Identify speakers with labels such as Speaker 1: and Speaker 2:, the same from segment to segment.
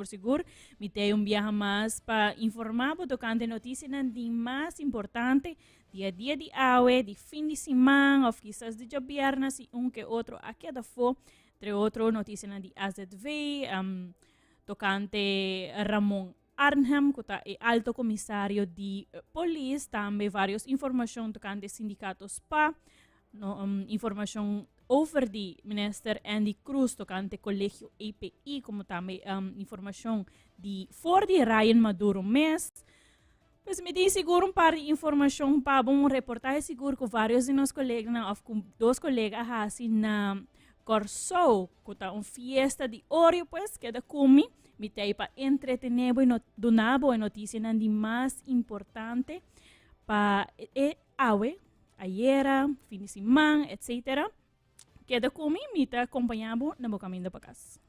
Speaker 1: por seguro, me tem viaje mais para informar tocante notícias de mais importante, dia a dia de aue, de fim de semana, ou quizás de viernes, e que outro aqui da fo, entre outro notícias de AZV, tocante Ramon Arnhem, que é alto comissário de polícia, também várias informações tocante sindicatos PA, informação over de minister Andy Cruz tocante colégio EPI, como também informação de for de Ryan Maduro mês. Pois me diz seguro um par de informação para um reportagem seguro com vários de nossos colegas, ou com dois colegas assim na Corso, que tá uma fiesta de ouro, pues, que da comi, me tem para entretener e donar boa notícia de mais importante para awe, ayer, fim de semana, etc. Que da comi, me tá acompanhando na boa caminho para casa.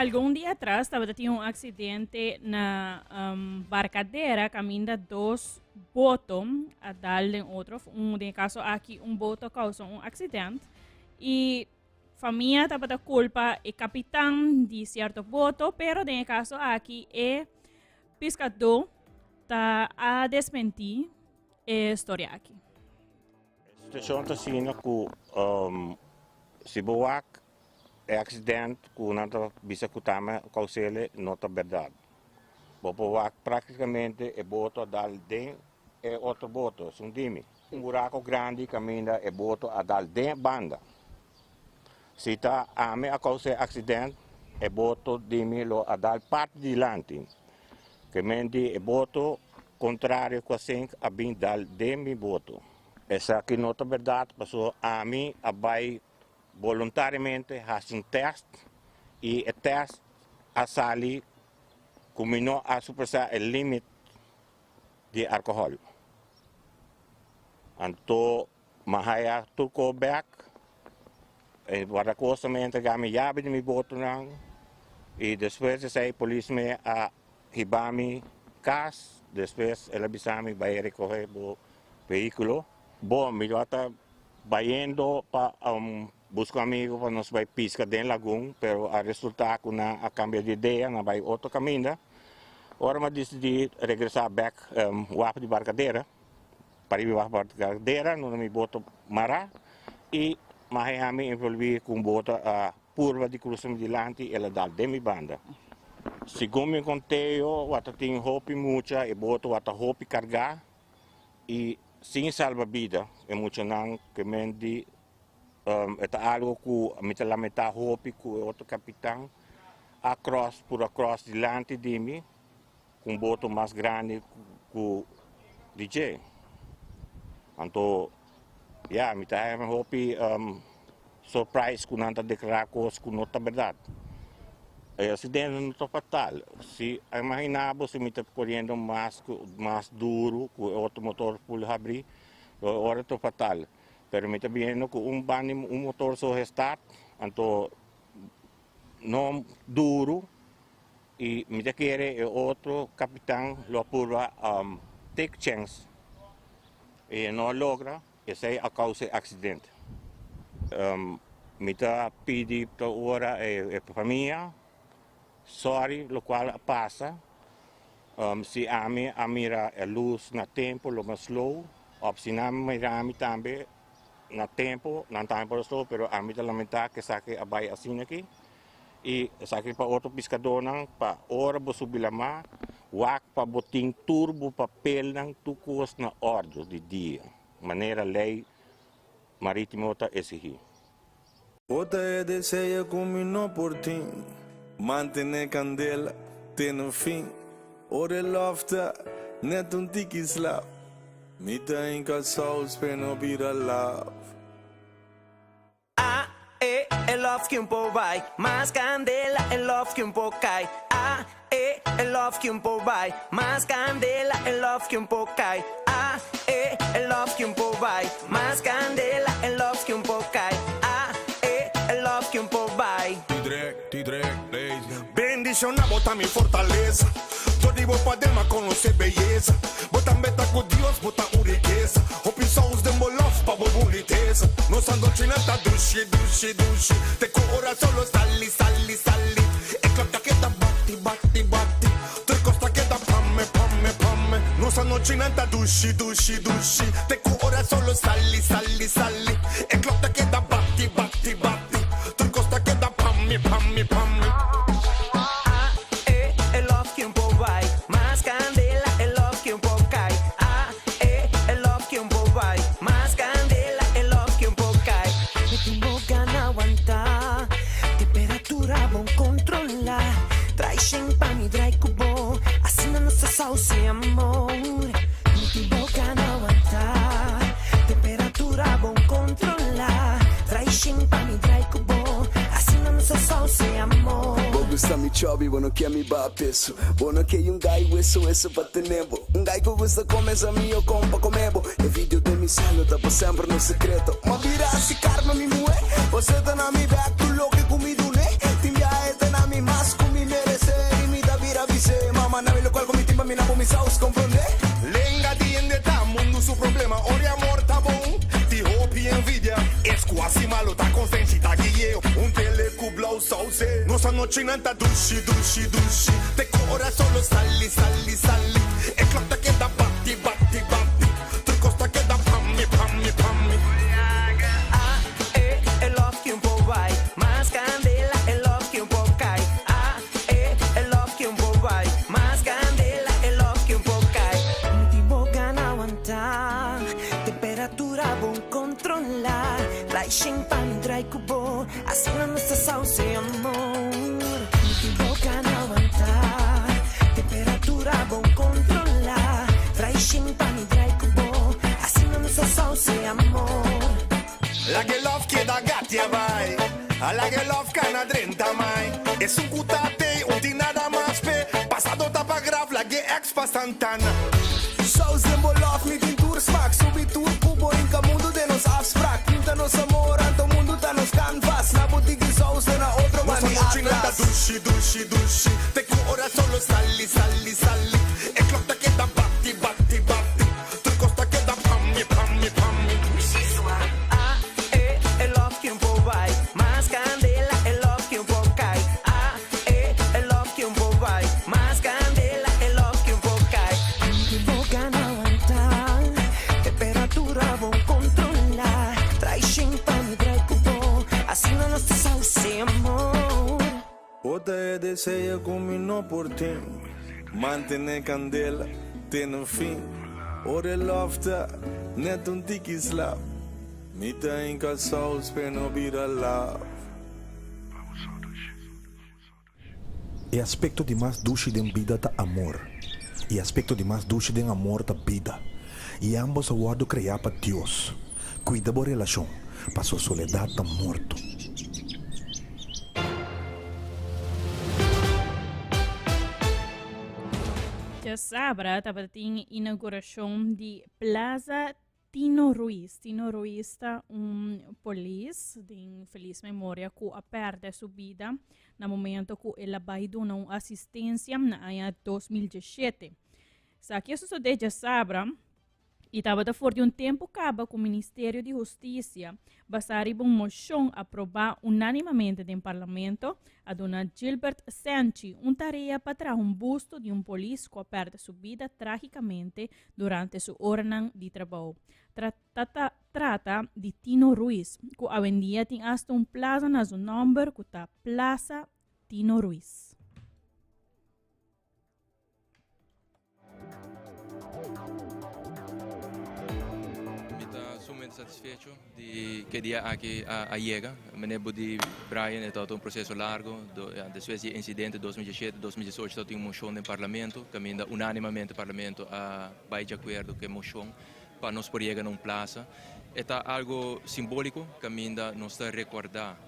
Speaker 1: Algum dia atrás estava tendo um acidente na barcadeira, caminha dois botos a dar em outro. De caso aqui boto causou acidente e família estava da culpa o capitão de certo boto, pero de caso aqui pescador tá a desmentir a história aqui.
Speaker 2: A situação está sendo que se boak é acidente que não bisa kutama causele nota verdade. Boak praticamente é boto dal den é outro boto, são dimi. Buraco grande caminha é boto a dal den banda. Se tá a causa acidente é boto dimi lo a dal parte de lante. Que mente é boto contrário com a bem dal demi boto. Essa aqui nota verdade passou a mim a vai voluntariamente faz teste e o teste a sali combinou a superar o limite de álcool. Anto mahaya turko back. E para costa me entregar me llave de mi boto nang. E depois sai polícia me a hibami cas. Depois ela bisami vai recorrer o veículo. Bom, me está indo para buscar amigo para nós vai pisca dentro lagoon, pero a resultar com a cambio de ideia, na vai outro caminho. Ora me decidi regressar back wap de barcadeira, para ir wap barcadeira, não me boto mará e me envolvi com bota a curva de cruzamento de lante, ela dá de mi banda. Segundo me contei, eu tenho roupa muita e boto roupa carregar e sem salva-vida, é muito não que me di é algo que me lamenta roupa com outro capitão across de lante de mim com boto mais grande que o DJ. Então, me tá roupa surprise que não está declarar coisas que não é verdade. O acidente não é fatal. Se imaginava se me está correndo mais duro que o outro motor por abrir, agora é fatal. Pero me está vendo que motor só restart, então não duro e me está querendo outro capitão lo pura take chance e não logra e sai a causa acidente. Me está pedindo para ora a família sorry, lo qual passa. Se a mira a luz na tempo, lo mais slow. Ou se não mira também na tempo, não tempo slow, pero a mim lamentar que saque a baia assim aqui. E saque para outro pescador não, para hora para subir lá mais, wak para botin turbo papel não tucos na ordem de dia. Maneira lei marítima está exigir.
Speaker 3: Outra deseja combinou por ti. Mantener candela, ter no fim. Ore lofta, net tiki slap. Mita in casal, speno bira love.
Speaker 4: É love que vai, mais candela, é love que cai. É love que vai, mais candela, é love que cai. É love que vai, mais candela, é love que cai. É love que vai.
Speaker 3: Bendición a bota mi fortaleza. Todo digo pa' demás conocer belleza. Bota meta con Dios, bota riqueza. Hope songs de molof pa' boniteza. Nos andocina ta dushi. Te cora solo sali. E clapta que da batti. Te costa que da pamme. Nos andocina ta dushi. Te cora solo sali. E clapta que da batti. Te costa que da pamme.
Speaker 4: Sem amor, mi boca não aguentar. Temperatura bom controlar. Trai champagne, trai cubo. Assim não sou só sem amor.
Speaker 5: Vou gostar me chove, vou não quer me bater. Vou não quer gai, isso pra ter nebo. Gai que gosta começa a minha compa comebo. É vídeo de mi celo, tá por sempre no secreto. Ma vira se karma mi mué. Você tá na mi back, tu louco comido, né? Timbia tá na mi mas comi merece. E me dá vira vise. Mama na mi local comi timba mi na mi saus, comprende?
Speaker 3: Lenga tiende tá mundo su problema. Ore amor tá bom. Ti hope e envidia. Esco assim malo tá consciente tá guieu. Telecublau sauce. Nossa noite não tá dushi. Te cora solo sali. E clapta que da batti. Tu costa que da pamme.
Speaker 4: É love que vai, mais candela, é love que cai. É love que vai, mais candela, é love que cai. Ti boca não aguentar, temperatura bom controlar. Trai champagne, trai cubo, assim não se sal sem amor. Ti boca não aguentar, temperatura bom controlar. Trai champagne, trai cubo, assim não se sal sem amor.
Speaker 3: La que love que da gatia vai. A la que love cana 30 mai. Es un cutate, un ti nada más pe. Pasado tapa graf, la que ex pa Santana.
Speaker 5: Saus de molof, me din tour smaak. Subi tour, cubo se na outro
Speaker 3: Nossa
Speaker 5: mani
Speaker 3: noite nada
Speaker 5: atlas.
Speaker 3: dushi, dushi, dushi. Tem que ora solo sali, sali, sali. É clock que dá bate, bate, bate. Tu costa que dá pammi, pammi, pammi.
Speaker 4: Ah, é love que pouco vai, mais candela, é love que pouco cai. Ah, é love que pouco vai, mais candela, é love que pouco cai. Boca não aguentar, temperatura vou controlar. Traz champanhe, traz cupom, assim não nos amor.
Speaker 6: Outra é deseja combinou por tempo. Mantener candela, ter no fim. Ora lofta, net tiki slap. Mita em casal, espero vira love.
Speaker 7: E aspecto de mais dulce de vida tá amor. E aspecto de mais dulce de amor tá vida. E ambos aguardo criar para Deus. Cuida da relação, para sua soledade tá morto.
Speaker 1: Já sabra, estava tem inauguração de Plaza Tino Ruiz. Tino Ruiz está polícia de feliz memória que a perde sua vida no momento que ele vai dar uma assistência na ano 2017. Aqui isso de já sabra, e estava de fora de tempo acaba com o Ministério de Justiça basar em uma moção aprovar unanimamente no Parlamento a dona Gilbert Sanchi tarefa para trazer busto de polícia que perde sua vida tragicamente durante sua jornada de trabalho. Trata de Tino Ruiz, que a vendia tem hasta plaza na seu nome que está Plaza Tino Ruiz.
Speaker 8: Satisfecho di che dia aqui a Iega, me lembro de Brian, é todo um processo largo, depois do incidente 2017, 2018, tem uma moção no Parlamento, caminha unanimamente o Parlamento a vai de acordo com a moção para nós por Iega numa praça. É algo simbólico, caminha nós está recordar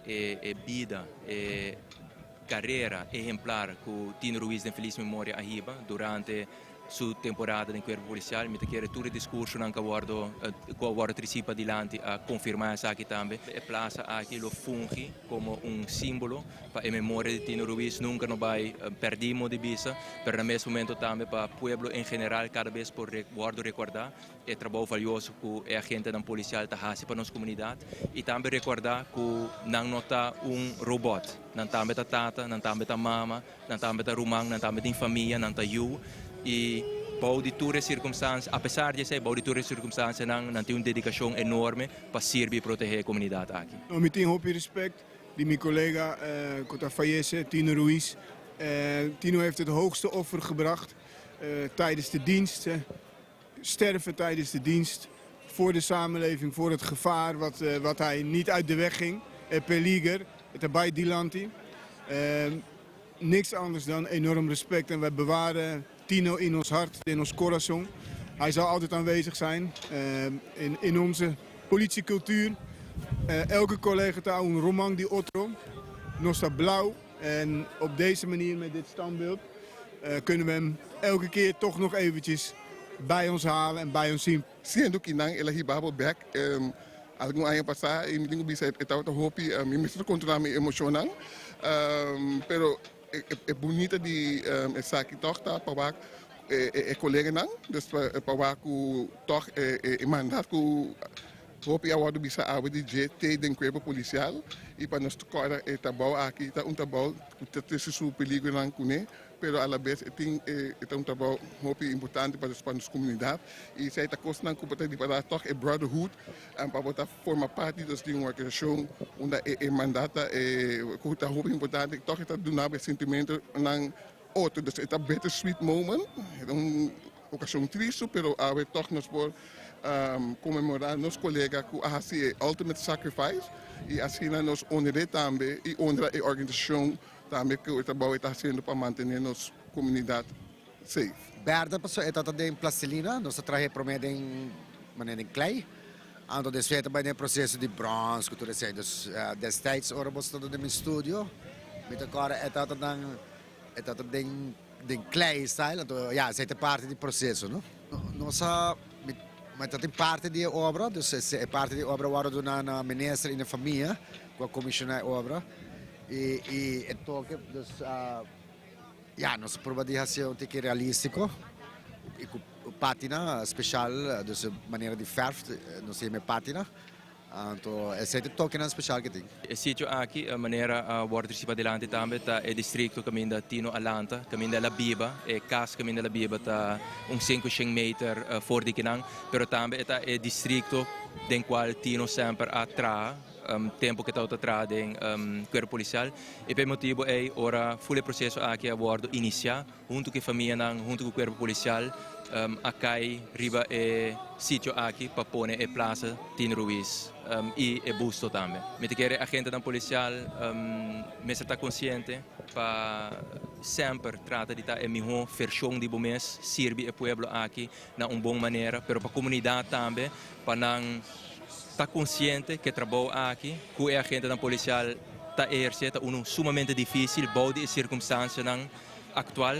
Speaker 8: a vida, a carreira exemplar que Tino Ruiz de feliz memória arriba durante sua temporada no corpo policial, mi quero todo o discurso que eu participa adiante a confirmar isso aqui também. A praça aqui lo funge como símbolo para a memória de Tino Ruiz, nunca não vai perdemos de vista, mas no mesmo momento também para o povo em geral, cada vez por recordar o trabalho valioso que a gente da policial está fazendo para nossa comunidade e também recordar que não está robot, não também está tata, não também está mama, não também está rumang, não também tem família, não está you. E para de todas as circunstâncias, apesar de ser para de todas as circunstâncias, não tem uma dedicação enorme para servir e proteger a comunidade aqui.
Speaker 9: Met een hoop respect, die mijn collega Kota Fayese, Tino Ruiz. Tino heeft het hoogste offer gebracht tijdens de dienst. Sterven tijdens de dienst, voor de samenleving, voor het gevaar wat hij niet uit de weg ging. Peliger, het erbij Dilanti. Niks anders dan enorm respect en wij bewaren Tino in ons hart, in ons corazon. Hij zal altijd aanwezig zijn in onze politiecultuur. Elke collega daar een romang die otro, nog staat blauw. En op deze manier met dit standbeeld kunnen we hem elke keer toch nog eventjes bij ons halen en bij ons zien.
Speaker 10: Siendo kinang ela hibabo back algum ano passado e me tenho visto estava tão hopi me mistura controlar me emocional pero é bonita de essa aqui toch tá para é colega não dus para que toch é mandato que hopi a wado bisa a de GT den corpo policial e para nós tocar é tabau aqui tá tabau que tem su perigo não cune pero a la vez é trabalho muito importante para a nossa comunidade e se está costando que para toch é brotherhood para botar forma parte de uma organização onde é mandata que está muito importante toch está dando sentimento não outro dus é better sweet moment é ocasião triste pero a ver toch nós por comemorar nos colegas que assim é ultimate sacrifice e assim nós honrar também e honrar a organização também que o trabalho está sendo para manter nossa comunidade safe.
Speaker 11: Berda paso ito din plastilina, no sa trahe promedeng maneneng clay. Ando desfeita ba nem processo de bronze, que tudo isso destacks ora bosta do meu estúdio. Me agora ito den clay style, então já essa parte do processo, não? Nossa Maar dat is parte die obra, dus é parte die obra waar we na minister in de familie, com a comissionária obra. E é toque, dus ja, nós prova de fazer um tique realístico. E com patina special, dus maneira de verf, nós temos patina. Então, é sempre toque na special que tem.
Speaker 8: O sítio aqui, a maneira wordt er para delante também, tá é distrito caminho da Tino Alanta, caminho da La Biba, é casa caminho da La Biba, tá 500 meter fora de Kinang, pero também é distrito den qual Tino sempre atrás, tempo que está atrás do corpo policial, e per motivo é ora full processo aqui a bordo iniciar, junto com a família, junto com o corpo policial, acai riba e sítio aqui para pôr a praça Tino Ruiz. E busto também. Me quero a gente da policial me está consciente para sempre tratar de estar a melhor versão de bomês servir o povo aqui na uma boa maneira, pero para a comunidade também para não estar consciente que trabalho aqui com a gente da policial está exercendo sumamente difícil, boa de circunstância atual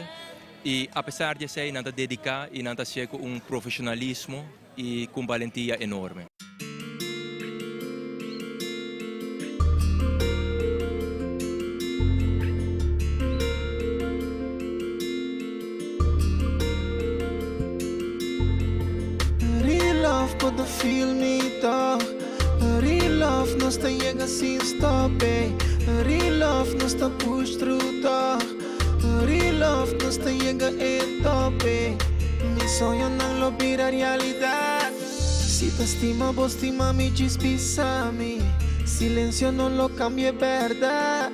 Speaker 8: e apesar de ser não dedicar e não ser com profissionalismo e com valentia enorme.
Speaker 12: But the feel me toch. Real love no está llega sin stop. Real love no está push through toch. Real love no está llega en top. Mi sonho não lo vira realidad. Si te estima, vos estima mi chispizami. Silencio no lo cambie verdad.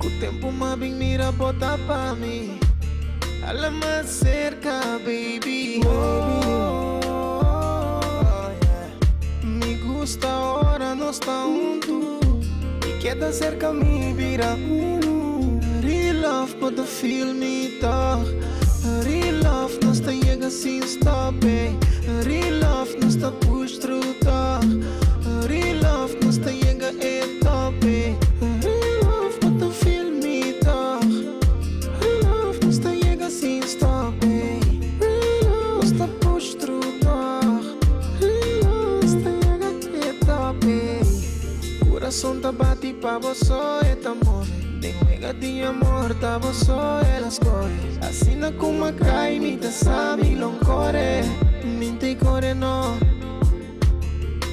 Speaker 12: Cu tempo más bien mira bota pa mí. A la más cerca, baby. Gusta ahora no está junto y queda cerca mi vida. Real love but the feel me toch. Real love no está llega sin stop. Real love no está push through toch. Real love no está llega en top. Real love but the feel me toch. Real love no está llega sin stop. Real love no está push through toch. Corazón te bate pa' vos soy este amor. De juega de amor ta vos soy las cores. Así no como cae mi te sabe lo core. Mente y core no.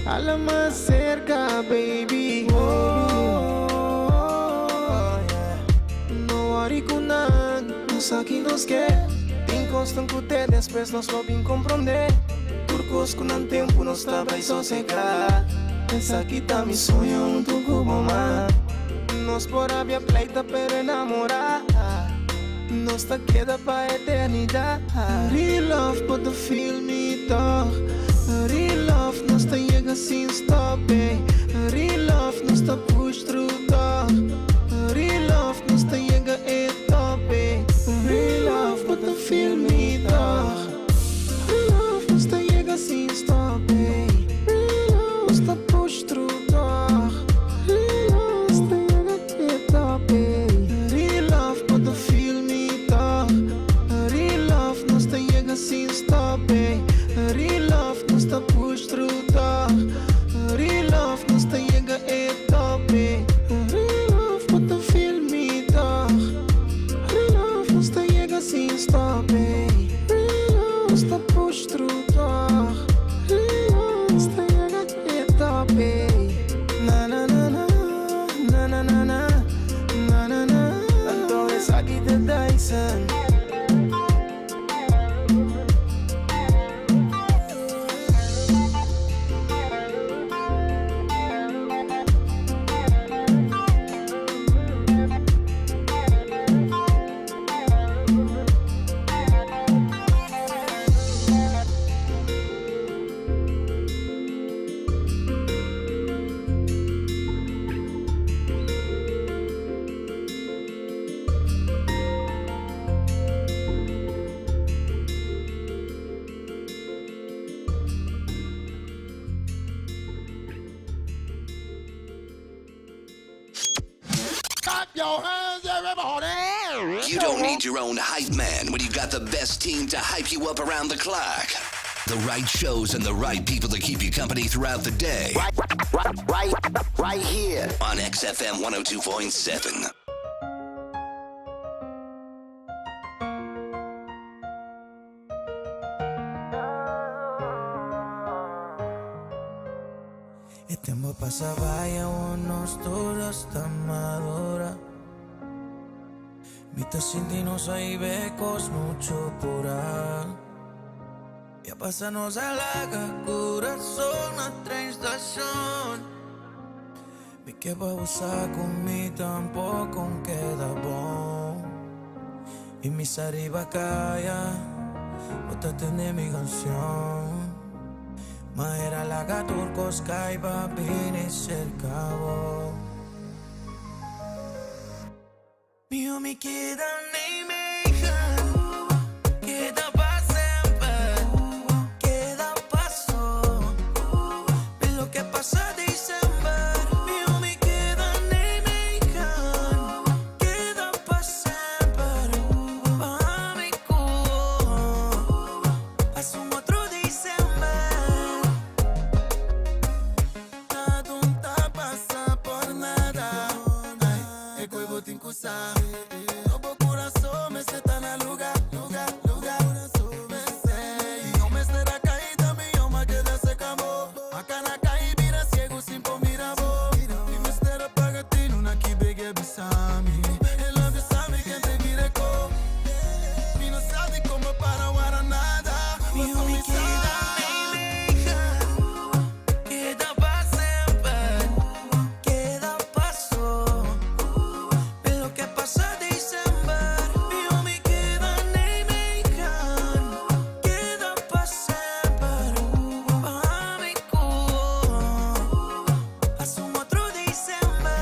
Speaker 12: A la más cerca baby. No worry con nada. Nos aquí nos que. Tem constant que te después nos lo bien comprender. Turcos con un tempo nos estaba y sossegar. Pensa que tá mi sonho junto com mamá. Nos por había pleita pero enamorar. Nos ta queda pa eternidad. Real love but the feel me toch. Real love nos ta llega sin stop. Real love nos ta push through toch. Real love nos ta llega en top. Real love but the feel me toch. Real love nos ta llega sin stop. Push through toch. Real love stay at top. Real love but the feel me toch. Real love no está llega sin stop. Real love no está push through toch. Real love no está llega at top. Real love but the feel me toch. Real love no está llega sin stop. Real love no está push through toch. Real love stay na na na na na na na na na na na. Tanto es aquí de Dyson.
Speaker 13: You don't need your own hype man when you got the best team to hype you up around the clock. The right shows and the right people to keep you company throughout the day.
Speaker 5: Right here
Speaker 13: On XFM 102.7.
Speaker 12: El tiempo pasa, vaya, uno estudio hasta madura. Mita sentimos aí becos mucho pura. Ya pasamos a la corazón a train estación. Mi que va a usar conmigo tampoco queda bom. Y mis arriba calla, otra tiene mi canción. Ma era la turcos caiba bine cercavo. Mio mi queda nei mejan, queda pa' sempre, queda paso, es lo que pasa diciembre. Mio mi queda nei mejan, queda pa' sempre, pa' mi cuore, haz un otro diciembre. Nada te pasa por nada, ay, e coi voti in cusa. Dopo corazón me se tan a lugar. Me sei. Y yo me estará caída, mi alma queda se acabó. Acá na caí, mira ciego sin po mira vos. Y me estará pagatino, na ki bege bisami. El love bisami que te vire co. Mi no sabe como para guardar nada. Mi homie queda queda pa' sempre, queda paso. Es lo que pasa diciembre. Mi homie queda nei mejan, queda pa' sempre, pa' mi cuore, haz un otro diciembre.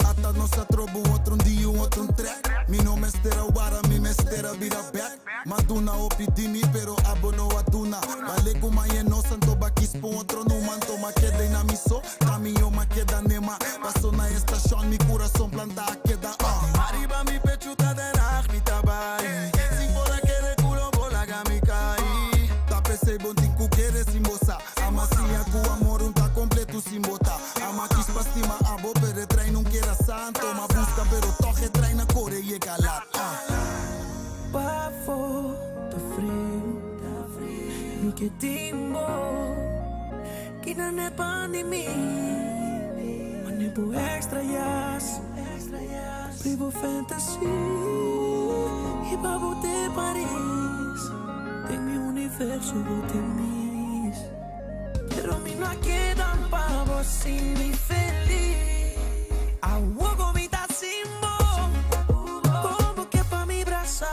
Speaker 6: Hasta nosotros otro día, otro track. Mi no me estera guara, mi me estera vira back. Maduna opidimi, pero abono atuna. Vale kuma no santo bakis po otro no manto ma queda en amiso. Camino ma queda nema. Paso na estación, mi corazón planta queda. Arriba mi pecho ta de rach, mi tabai. Si bola quiere culo, bola gami kai. Tape se bontin ku quiere sin bosa. Ama si ku amor un ta completo sin bota. Ama kis pastima abo, pero trae non quiera santo. Ma busca pero toje trae na core y galat.
Speaker 12: Bafo, tá frio, no que timbo, que não é pandemia, mas nem por extras, vivo fantasy, e pra voltar Paris, tem meu universo, voltei mis, pero mi no quedan pa' você me feliz, a huevo me tá simbo, como que pa' mi brazo.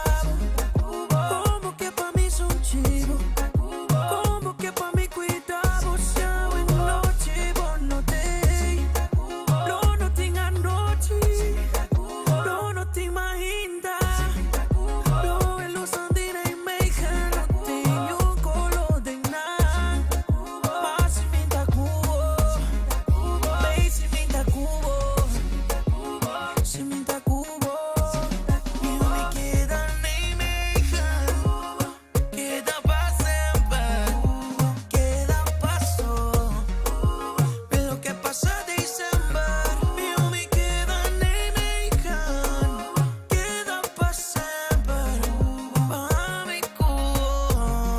Speaker 12: Como que pa' mí son chivos, como que pa' mí cuidamos ya en noche, buenos days. No, no te anoche, no, no te imaginas. No, en los andinos y mejan, no tengo un color de nada. Más si me da cubo, veis si me da cubo, si me da cubo. Y no me queda ni mejan. Queda pa' sempre, queda paso. Es lo que pasa diciembre. Mi homie queda nei mejan, queda pa' sempre, pa' mi cuore,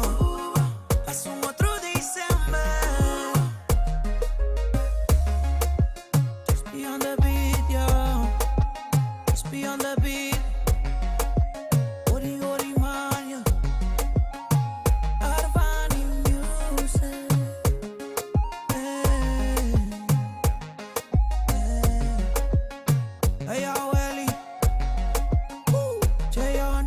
Speaker 12: haz un otro diciembre. Just be on the beat, yo. Just be on the beat. Ori, ori, man, yo. Arvani music. Hey, yo, Ellie. Jayon.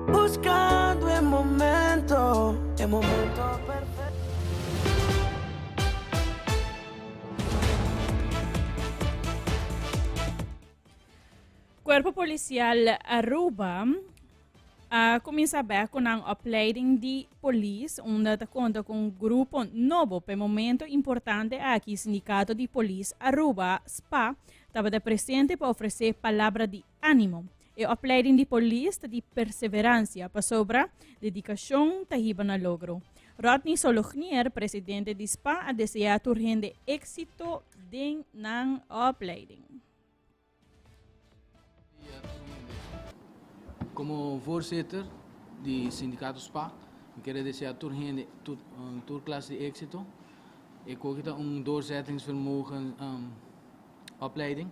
Speaker 12: Buscando el momento perfecto.
Speaker 1: Cuerpo policial Aruba Começa bem com a opleiding de polícia, onde conta com um grupo novo, para momento importante aqui, Sindicato de Polícia Aruba, SPA, estava presente para oferecer palavra de ânimo. E a opleiding de polícia de perseverança, para sobra dedicação, tahiba na logro. Rodney Solognier, presidente de SPA, a desejar urgente êxito na opleiding.
Speaker 14: Como voorzitter do Sindicato SPA, eu quero desejar toda classe de êxito. Ik ook doorzettingsvermogen opleiding.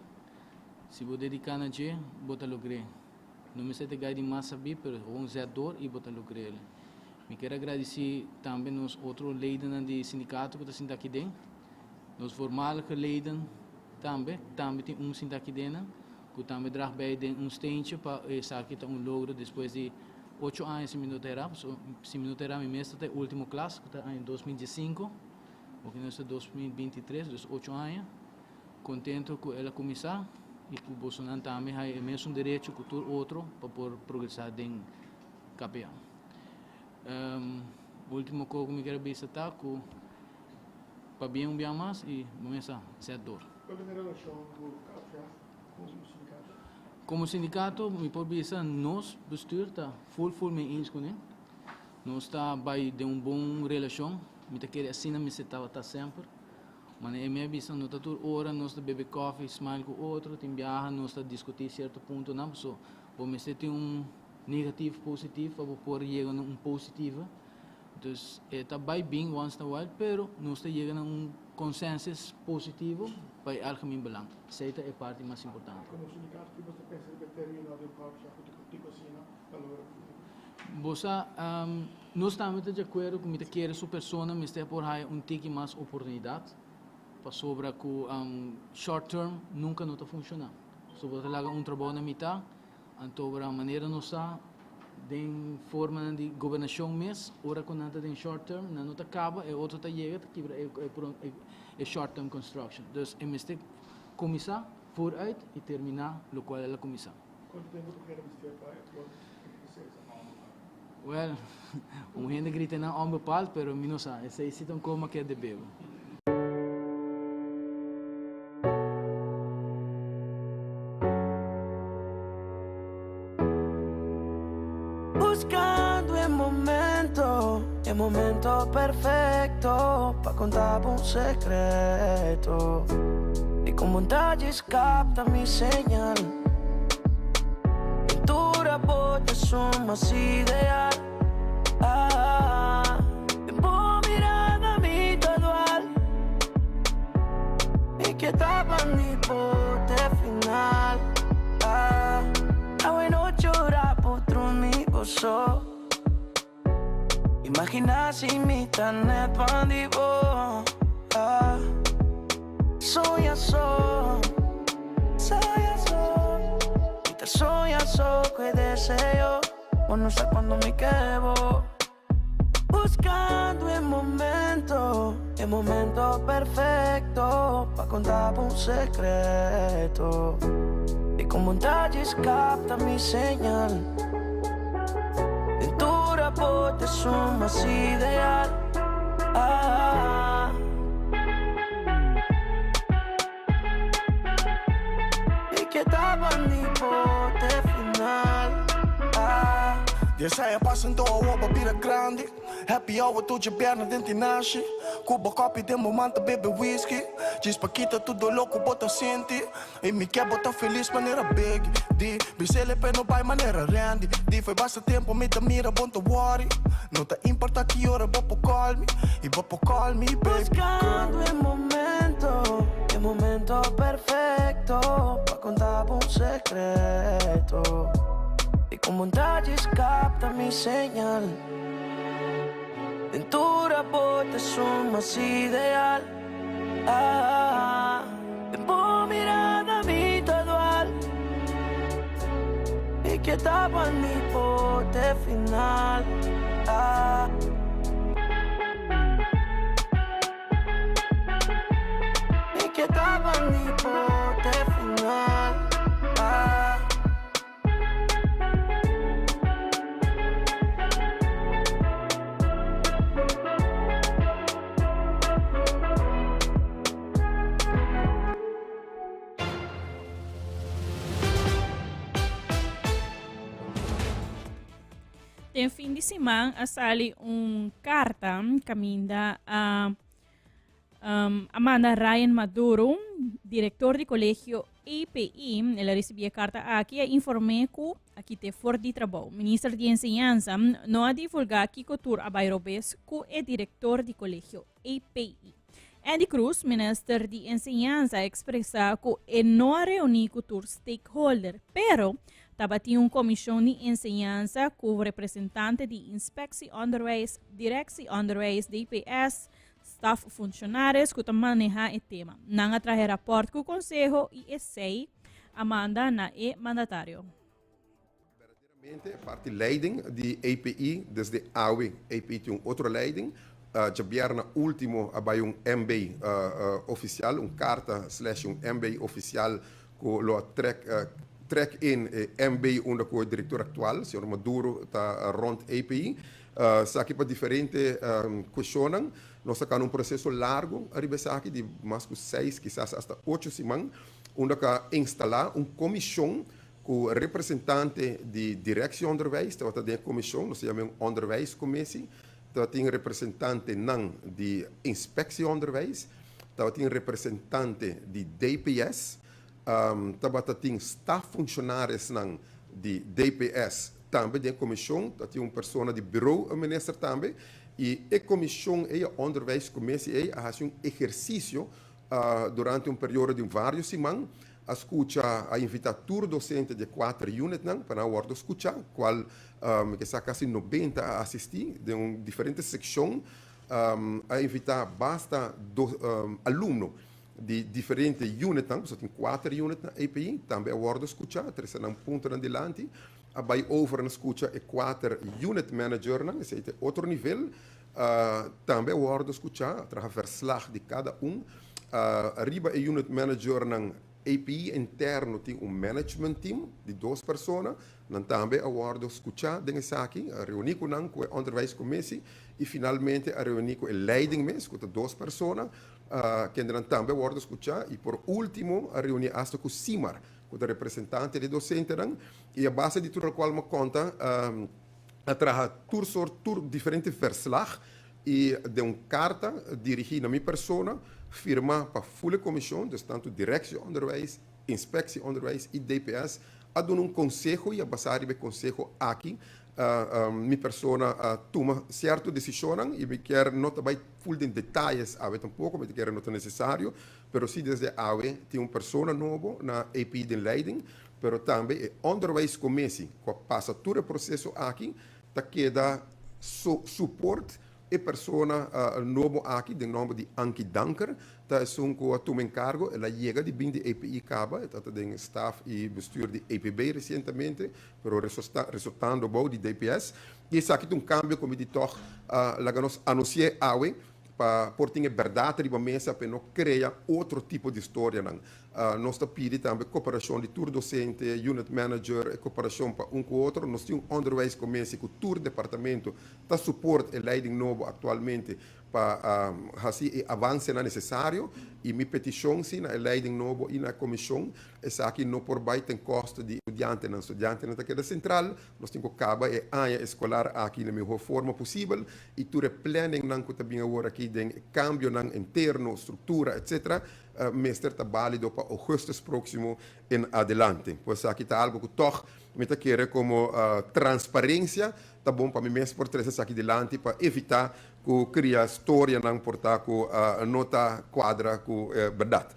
Speaker 14: Se vou dedicar na dia, bota lograr. Não me sei de de massa bi, pero vamos zet door e bota lograr. Me quero agradecer também nos outros leden do sindicato que estão aqui dentro. Nos voormalige leden também tem sindicato aqui dentro. Que também draag bij steentje para essa aqui logro depois de 8 anos em Minotera. Se Minotera me mestre até último classe, que está em 2015, o que nós 2023, dus 8 anos. Contento com ela começar e que o Bolsonaro também tem o mesmo direito que o outro para poder progressar em KPA. O último que eu me quero visitar que para bem mais e começar a ser dor. Como sindicato, me pode dizer, nós, bestuur, está full mee eens com ele. Nós está bij de boa relação. Me tá querendo assim, me estava tá sempre. Mas é minha visão, nós tá toda hora, nós tá beber coffee, smile com outro, tem viajar, nós tá discutir certo ponto, não. So, vamos ter negativo, positivo, para poder chegar a positivo. Então, está bem once in a while, pero nós tá chegando a consenso positivo para o algemeen belang. Essa é a parte mais importante.
Speaker 9: Como sindicato, que você pensa que termina o papo já com assim,
Speaker 14: Você, nós estamos de acordo com que a sua pessoa me está por aí tique mais oportunidade para sobre que short term nunca não está funcionando. Se você laga trabalho na metade, então a maneira não está de forma de governação mesmo, ora quando anda em short term, não está acaba, é outro está chega, é short term construction. Dus é mesmo começar vooruit e terminar o qual ela começar.
Speaker 9: Quanto tempo tu quer vestir para
Speaker 14: Well, gente grita não onbepaald, pero mi não sabe, essa é um como que é de bebo.
Speaker 12: Buscando el momento perfecto para contar un secreto. Y con montajes capta mi señal. Pintura, bote, sumas ideal. Tiempo mirada mi dual. Y que tapa mi bote final. Bueno llorar por mi gozo. Imagina si mi internet bandido. Soy eso. Y te soy eso que deseo. O no sé cuándo me quedo. Buscando el momento perfecto para contar un secreto. Y con montajes capta mi señal. Pintura, bote, sumas ideal. Y que estaba mi bote final.
Speaker 15: Je zei je pas een door op papier grande. Happy hour tot je perna dentro nasce. Cuba copy de momento bebe whisky. Diz paquita tudo louco bota senti. E me quer botar feliz maneira big. Di bisele peno by maneira randy. Di foi basta tempo me ta mira bom to worry. Não tá importa que hora bopo call me. E bopo call me baby.
Speaker 12: Buscando el momento perfecto para contar un secreto. Y con montajes capta mi señal. Pintura, bote, sumas ideal. Tiempo mirada mi dual. Y que tapa mi bote final. Y que tapa mi bote final.
Speaker 1: tem fim de semana asali carta caminda a Amanda Ryan Maduro, diretor do colégio API. Ela recebeu a carta aqui e informou que aqui tem fora de trabalho. O ministro de Enseñanza não ha divulgado que cultura a Bairobes, que é diretor do colégio API. Andy Cruz, ministro de Enseñanza, expressa que não reuniu com os stakeholders, pero estava uma comissão de enseñanza com o representante de Inspectie Onderwijs, Directie Onderwijs, DPS, staff funcionários que maneja o tema. Não traje rapport com o Conselho e essay Amanda na mandatário.
Speaker 16: A parte leiding de API, desde AWE, API tem outra leiding. Já vierna último abai MBA oficial, carta / MBA oficial que lo trek in MBA onde o diretor actual, Sr. Maduro, está rond API. Aqui para diferentes questões, nós temos processo largo, arriba aqui de mais de 6, quizás até 8 semanas, onde instalar comissão com o representante de direção onderwijs, então tem comissão, nós chamamos onderwijscommissie. Tem representante de inspectie onderwijs, tem representante de DPS, tem staff funcionários de DPS, também tem comissão, tem pessoa de bureau minister também, e a comissão e a onderwijscommissie faz exercício durante período de várias semanas, escuta a invitar todo docente de 4 unidades para a escutar, qual que está quase 90 a assistir, de diferentes secções, a invitar basta alunos de diferentes unidades, tem 4 unidades na API, também a escutar, terceiro ponto adelante, a vai over na escuta e 4 unit manager, esse é outro nível, também a escutar, traga verslag de cada arriba a unit manager API interno tem management team de 2 pessoas, nós também aguardo escutar desse aqui, reunir com a onderwijscommissie e finalmente a reunir com o leiding mês, com 2 pessoas, que nós também aguardo escutar e por último a reunir hasta com o CIMAR, com o representante de docente, e a base de tudo o qual me conta, a trazer diferentes verslag e de carta dirigida a minha pessoa, firma para full comissão, tanto direção onderwijs, inspectie onderwijs e DPS, a dar conselho e a basar o conselho aqui, minha pessoa toma certa decisão e me quer não também full de detalhes, a ver tampouco, me quer não é necessário, mas se desde a tem uma pessoa nova na API de leiding, mas também a onderwijscommissie, que passa todo o processo aqui, tá queda suporte e persona nova aqui, de nome de Anki Danker, tá que toma encargo, ela chega de bem de API Caba, tá tem staff e bestuur de APB recentemente, pero resultando bom de DPS, e isso aqui tem cambio, como de toch, lá nós anunciamos AWE, para portar a verdade riba mesa para não criar outro tipo de história. Nós pedimos também cooperação de todo docente, unit manager, e cooperação para com o outro. Nós temos onderwijscommissie com todo departamento que suporta o leiding novo atualmente para fazer o avanço necessário. E minha petição sim, na leiding novo e na comissão, é aqui não por baixo tem custo de estudante na queda central. Nós temos que acabar a área escolar aqui na melhor forma possível e todo o planning que também agora aqui tem cambio interno, estrutura, etc. Mestre está válido para agosto próximo em adelante. Pois aqui está algo que toch me quer como transparência, tá bom para mim mesmo por trazer aqui adelante para evitar que cria história não portar com nota quadra com verdade.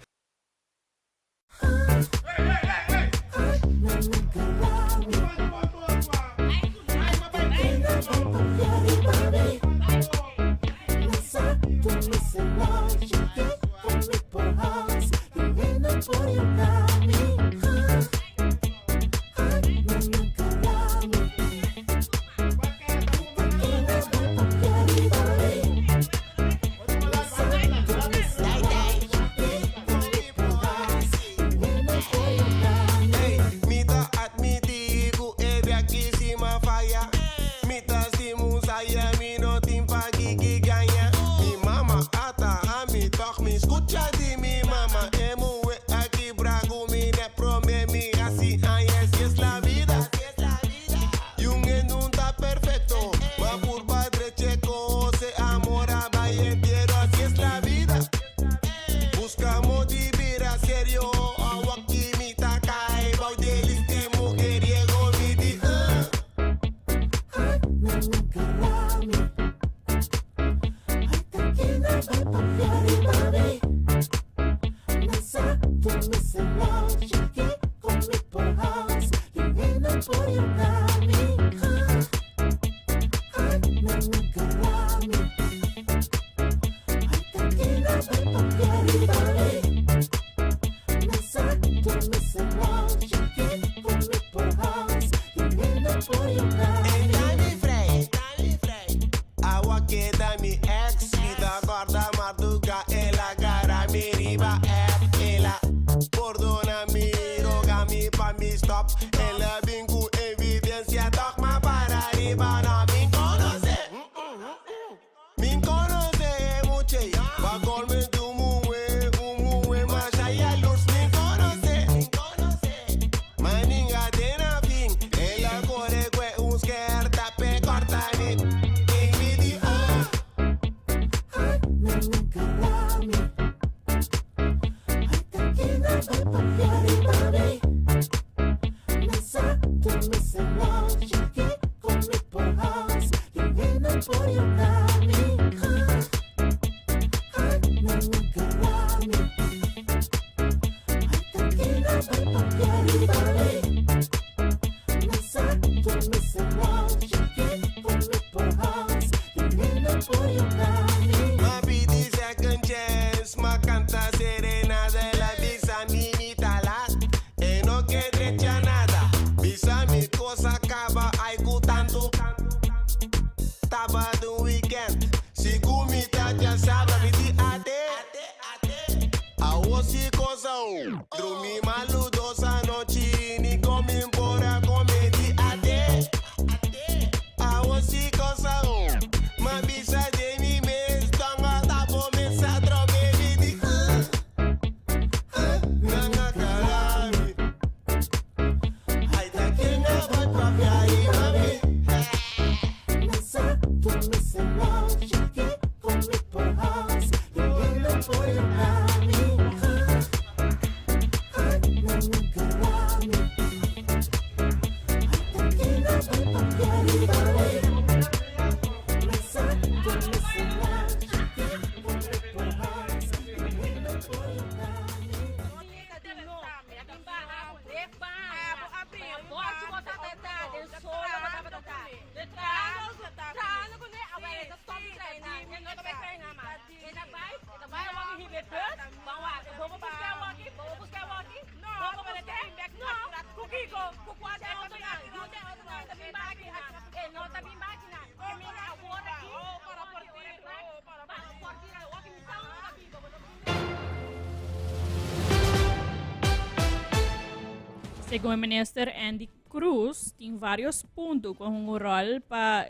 Speaker 1: Segundo o ministro Andy Cruz, tem vários pontos com um rol para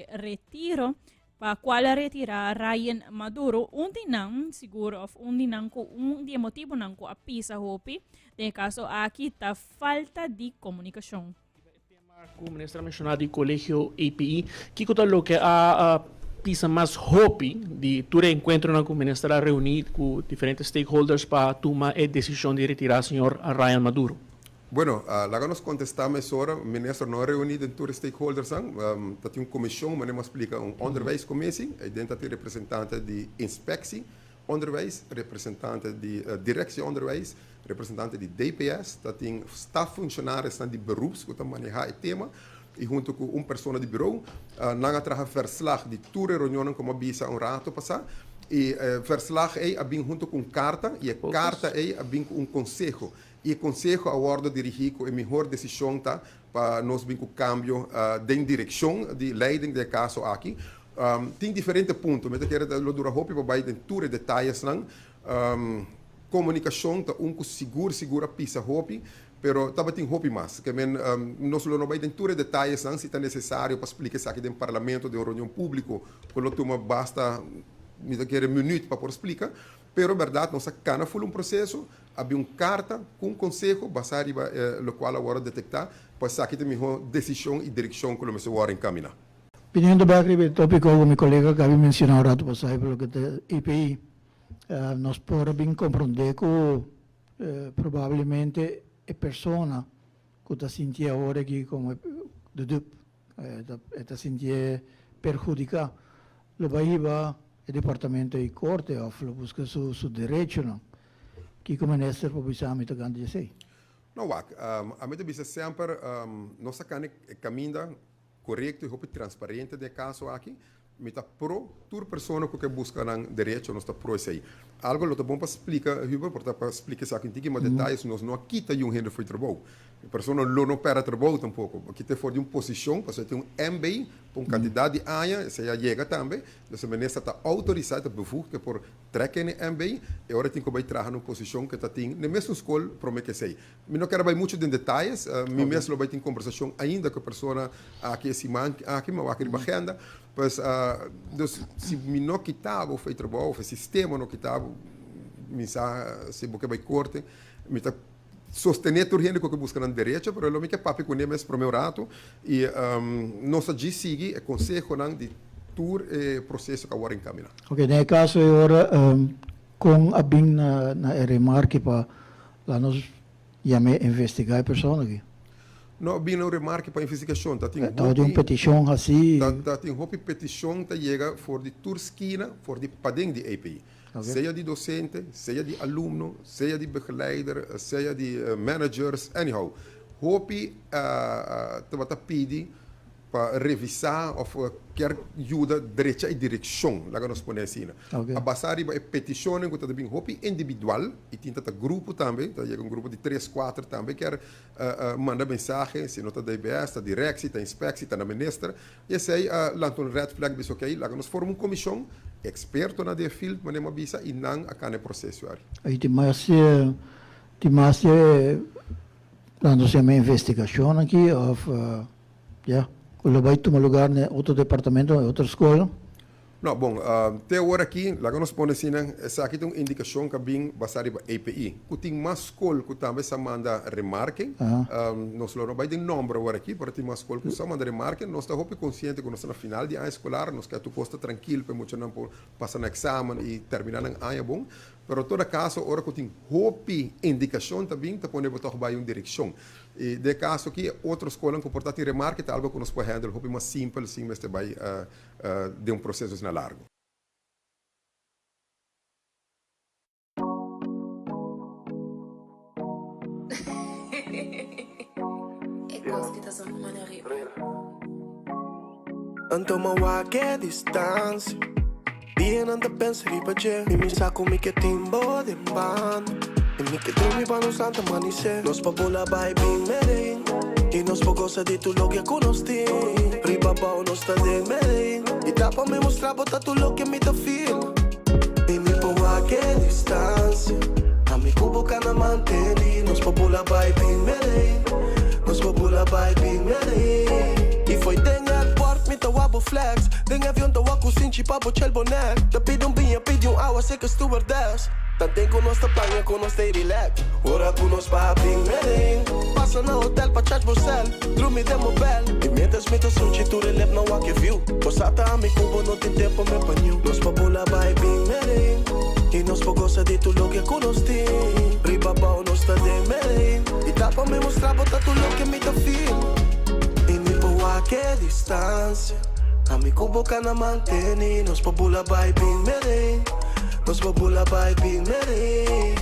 Speaker 1: retiro, para qual retirar Ryan Maduro, onde não seguro, onde não com motivo não com a pisa hopi, de caso aqui tá falta de comunicação.
Speaker 17: O ministro mencionado do colégio API, que lo que a pisa mais hopi de todo encontro com o ministro reunido com diferentes stakeholders para tomar a decisão de retirar o senhor Ryan Maduro.
Speaker 16: Bueno, lá nós contestamos agora, o ministro não reunido em todos os stakeholders, tem uma comissão, mas não explica um onderwijscommissie, dentro tem representante de inspectie onderwijs, representante de directie onderwijs, representante de DPS, dat tem staffunctionários de beroeps que estão manejar o tema, e junto com pessoa de bureau, nós trazemos verslag de toda a reunião como bisa rato passar, e verslag é bem junto com carta, e a carta é bem com conselho. E o conselho agora dirigido a melhor decisão para nós vir com o cambio de direção de leiding do caso aqui. Tem diferentes pontos, mas eu quero durar hopi para vai todos os detalhes não. Comunicação tá segura pisa hopi, pero também tem hopi mais. Que nós não vai todos os detalhes não, se é necessário para explicar isso aqui no parlamento, de uma reunião pública, quando toma basta minuto para explicar. Pero, verdade, nós cana foi processo, havia carta com conselho, basado no qual agora detectar, para saber que melhor decisão e direção que nós vamos encaminhar.
Speaker 18: Viniendo back al tópico que mi colega que había mencionado rato pasado, por lo que te IPI, nos podemos comprender que probablemente la persona que está sintiendo ahora aquí como está sintiendo perjudicada, lo va a llevar el departamento de corte o lo busca su derecho, ¿no? Que como ministro por pensar me tocando de sei.
Speaker 16: Não, a mim também sempre nossa caminha correto e transparente de caso aqui. Me está pro toda pessoa que busca o direito, nós está pro isso aí. Algo que é bom para explicar, para explicar isso aqui, mas detalhes nós não quita gente foi trabalho. A pessoa não perde trabalho tampouco. Aqui tem fora de uma posição, para você ter MBA, para um candidato de AIA, você já chega também. Então, a ministra está autorizada, bevoegd por trekken in MBA. E agora tem que vai trabalhar numa posição que está na mesma escola, para mim que sei. Eu não quero vai muito em detalhes, me mesmo vai ter conversação ainda com a pessoa aqui, se aqui, mas aqui na agenda. Pois, se me não quitava o trabalho, o sistema não quitava, se você vai corte, me está sostener tudo gente que busca na direita, mas eu me que papi com ele mesmo para o meu rato e nossa de seguir é conselho de todo o processo que agora encaminha.
Speaker 18: Ok, nesse caso agora com a bem na remarque para lá nós chamar investigar a pessoa aqui.
Speaker 16: Não, bem não remarque para investigação, tá tem
Speaker 18: uma petição assim.
Speaker 16: Tá tem uma petição que chega for de toda esquina, for de padrão de API. Okay. Seja de docente, seja de aluno, seja de begeleider, seja de managers, anyhow. Hope te wat pedir para revisar ou quer ajuda direita e direção, lá que nós põe assim. A basar a petição que está bem hope individual e tem um grupo também, tá um grupo de 3, 4 também quer mandar mensagem, se não está da IBS, está direct, está inspecção, está na ministra, e esse aí lá tem um red flag, diz ok, lá que nós formamos uma comissão experto na de field, mas não bisa e não acá no processo.
Speaker 18: Aí tem mais quando se chama investigação aqui, Quando vai tomar lugar em outro departamento, em outra escola?
Speaker 16: Não, bom, até agora aqui, lá que nós põe assim, essa aqui tem uma indicação que vem basada em API. Que tem mais escola que também se manda remarque. Nós não vai ter número agora aqui, para ter mais escola que se manda remarque. Nós estamos conscientes que nós estamos na final de ano escolar, nós queremos que tu tranquilo, para muito não passar no exame e terminar no ano bom. Mas, em todo caso, agora que tem hope indicação também, está pode botar uma direção. E de caso que outra escola que portar remarque, é algo que nós podemos handle, hope mais simples, sim, mas vai de um processo na largo.
Speaker 15: Anto mawag a distância. Bien anda pensa que paje. Mi saco mi que timbo de band. E mi que dormi pa no santa manice. Nos pa bola bai bing merin. E nos pa goza di tu lo que conosti. Riba pa nos ta de merin. E dá pa me mostrar bota tu lo que mi ta feel. E mi pa wag a distância. A mi cubo cana manteni. Nos pa bola bai bing merin. Nos pa bola bai bing merin. E foi denha port mi ta wabo flex. Den avião da waku sinchi pa bochel bonek. Te pido binha, pido água seca stewardess. Tantem com nós tapanha, com nós stay relax. Ora com nós pa bing merin. Passa no hotel pa charge vocel. Drumi de mobile. E mientras me ta sunchi tu relep na wak view. Posata a mi cubo no tem tempo me panyu. Nos pa bola bai bing merin. E nos pa goza di tu lo que conosti. Riba pa nos ta de merin. E dá pa me mostrar bota tu lo que me ta feel. E mi pa wak a distância. A mi cubo cana manteni. Nos pa bola bai bing merin. Nos pa bola bai bing merin.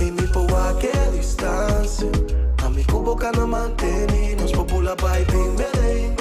Speaker 15: E mi pa wak a distância. A mi cubo cana manteni. Nos pa bola bai bing merin.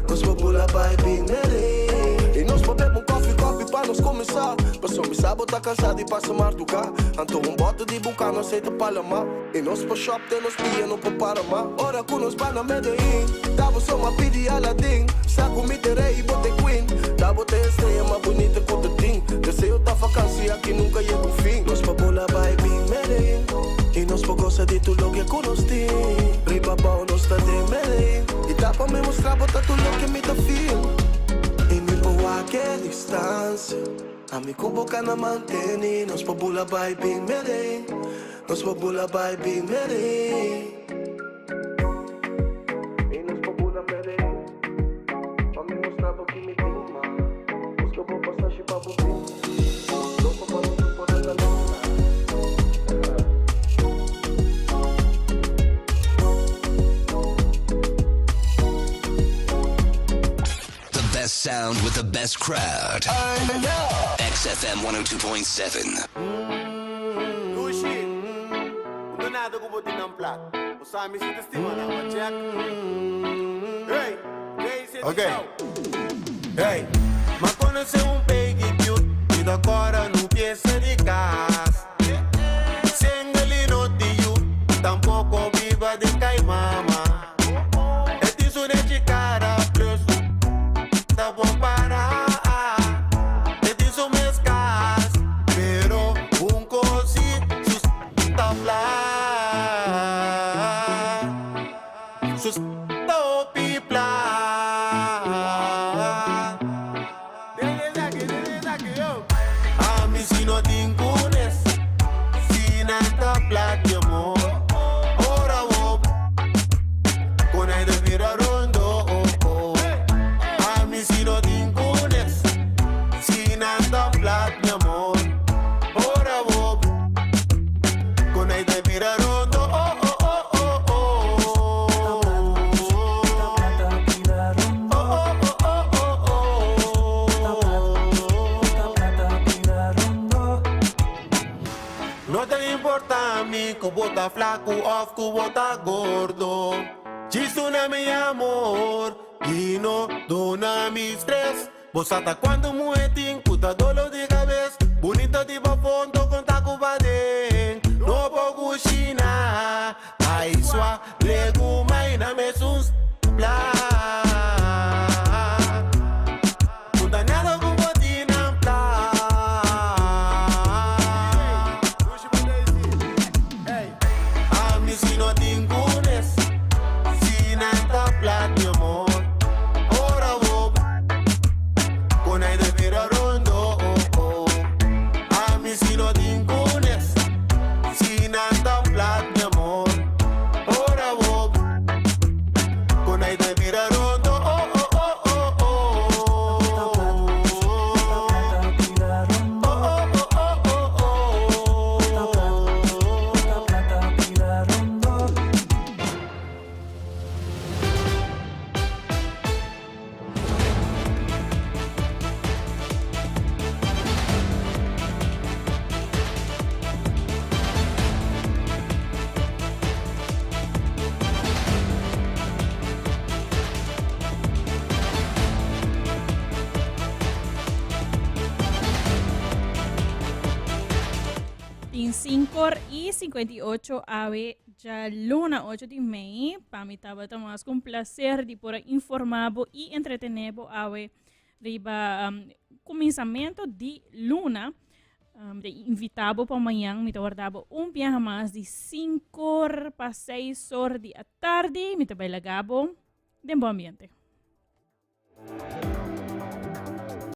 Speaker 15: Nos pa bola bai bing merin. E nos pa bebe coffee pra nos começar. Passou me sábado tá cansado e passa mar do cá. Antou bote de buca, não aceita palamar. E nos pa shop tem nos pia, não pa paramar. Ora com nos pa na Medellín. Dava só uma pidi Aladdin. Saco me terei e botei queen. Dava te estreia mais bonita que o tetim. Desejo tá vacância que nunca chega o fim. Nos pa bola vai bem merin. E nos pa goza de tu lo que conosti. Riba pau nos ta de merin. E dá pa me mostrar bota tu lo que me ta feel. E mi pa wak a distância. A mi cubo cana manteni. Nos pa bola vai bem merin. Nos pa bola vai bem merin.
Speaker 13: Sound with the best crowd. XFM 102.7.
Speaker 15: Lucy, do nada que eu vou te dar um plato.
Speaker 19: sabe, me sinto estimando, mas Jack. Hey,
Speaker 20: Ok. Hey, mas conheceu baby cute e da cora no pieza de gas. Sem ele no dio, tampouco viva de caimama. É disso de cara plus, tá bom para. É disso mescas, pero cosi sustenta fly. Que bota flaco of que bota gordo. Chisuna mi amor y no dona mi estrés. Vos hasta cuando muetin, puta dolor de cabeza. Bonita de fondo con taco baden. No puedo china. Ay, sua, leguma y na me sus bla. Puta nada con botina bla. Si no tingunes, si nada plat mi amor. Ora bob, con ahí de mira rondo. A mí si no tingunes, si nada plat mi amor. Ora bob, con ahí de mira rondo.
Speaker 1: In 5 y 58 ave ya luna 8 de mei, pamitaba tamas com placer de por informabo e entretenebo ave riba começamento de luna de invitabo para amanhã me guardava dia mais de 5 para 6 horas da tarde me trabalhava de bom ambiente.